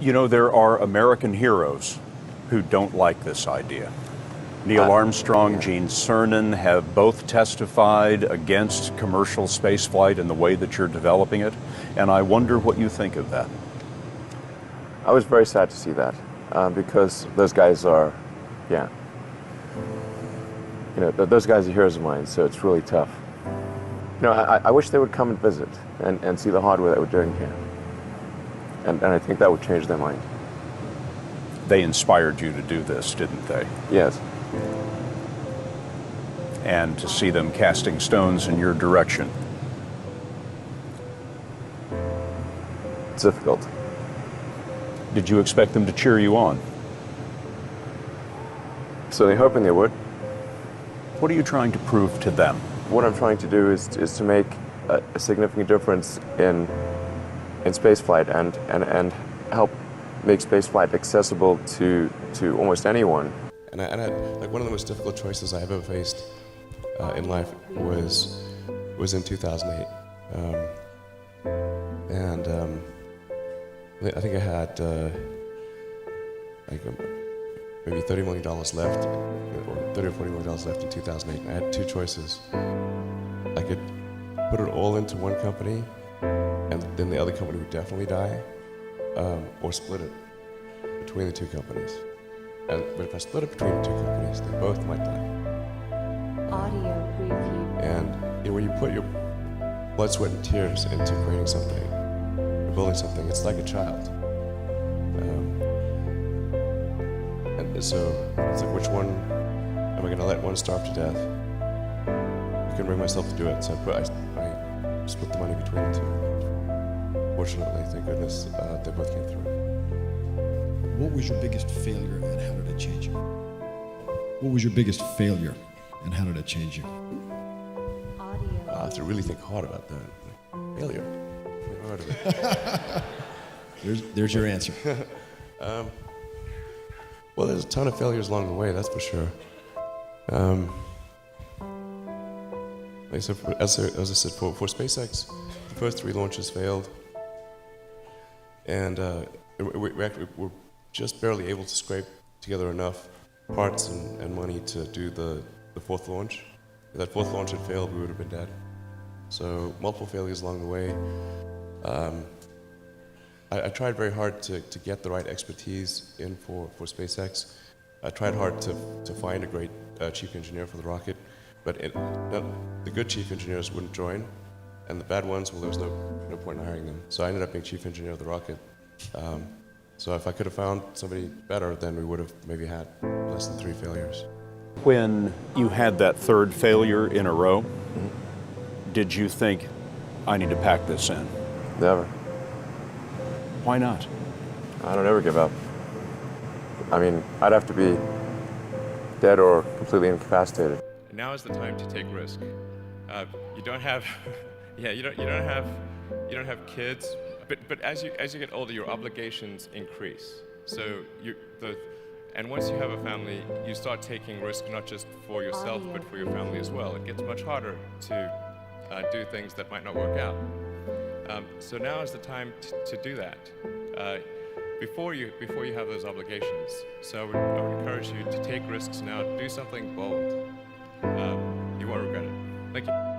You know, there are American heroes who don't like this idea. Neil Armstrong, Gene Cernan have both testified against commercial spaceflight and the way that you're developing it, and I wonder what you think of that. I was very sad to see that, because those guys are, those guys are heroes of mine, so it's really tough. I wish they would come and visit and see the hardware that we're doing here. And I think that would change their mind. They inspired you to do this, didn't they? Yes. And to see them casting stones in your direction. It's difficult. Did you expect them to cheer you on? So they're hoping they would. What are you trying to prove to them? What I'm trying to do is to make a significant difference in spaceflight and help make spaceflight accessible to almost anyone. And I like one of the most difficult choices I've ever faced in life was in 2008. I think I had maybe $30 million left, or $30 or $40 million left in 2008. I had two choices. I could put it all into one company, and then the other company would definitely die, or split it between the two companies. But if I split it between the two companies, they both might die. Audio preview. And when you put your blood, sweat, and tears into creating something, or building something, it's like a child. And so it's like, which one am I going to let one starve to death? I couldn't bring myself to do it, so I split the money between the two. Fortunately, thank goodness, they both came through. What was your biggest failure and how did it change you? What was your biggest failure and how did it change you? Audio. I have to really think hard about that. Failure. Think hard of it. There's your answer. Well, there's a ton of failures along the way, that's for sure. As I said, for SpaceX, the first 3 launches failed, and we're just barely able to scrape together enough parts and money to do the 4th launch. If that 4th launch had failed, we would have been dead. So multiple failures along the way. I tried very hard to get the right expertise in for SpaceX. I tried hard to find a great chief engineer for the rocket, but the good chief engineers wouldn't join, and the bad ones, well, there was no point in hiring them. So I ended up being chief engineer of the rocket. So if I could have found somebody better, then we would have maybe had less than 3 failures. When you had that 3rd failure in a row, did you think, I need to pack this in? Never. Why not? I don't ever give up. I mean, I'd have to be dead or completely incapacitated. Now is the time to take risk. You don't have, you don't have kids, but as you get older, your obligations increase. So and once you have a family, you start taking risk not just for yourself, but for your family as well. It gets much harder to do things that might not work out. So now is the time to do that before you have those obligations. So I would encourage you to take risks now. Do something bold. You won't regret it. Thank you.